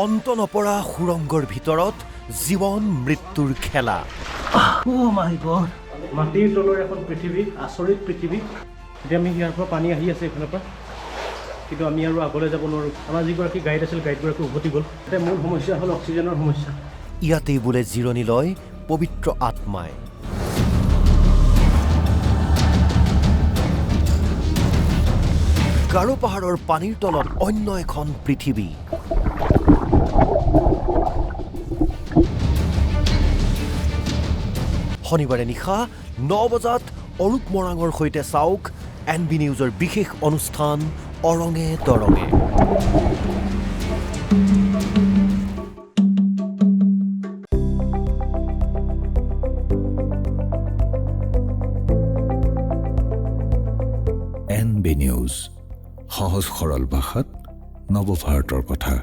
অন্ত নপৰা সুৰংগৰ ভিতৰত জীৱন মৃত্যুৰ খেলা। মাটিৰ তলৰ এখন পৃথিৱী, আচৰিত পৃথিৱী। এতিয়া আমি ইয়াৰ পৰা পানী আহি আছে এইফালৰ পৰা, কিন্তু আমি আৰু আগলৈ যাব নোৱাৰোঁ। আমাৰ যিগৰাকী গাইড আছিল, গাইডগৰাকী উভতি গ'ল। এতিয়া মূল সমস্যা হ'ল অক্সিজেনৰ সমস্যা। ইয়াতেই বোলে জিৰণি লয় পবিত্ৰ আত্মাই। গাৰো পাহাৰৰ পানীৰ তলত অন্য এখন পৃথিৱী। শনিবাৰে নিশা 9 বজাত অৰূপ মৰাঙৰ সৈতে চাওক NB নিউজৰ বিশেষ অনুষ্ঠান অৰঙে দৰঙে। NB নিউজ, সহজ সৰল ভাষাত নৱভাৰতৰ কথা।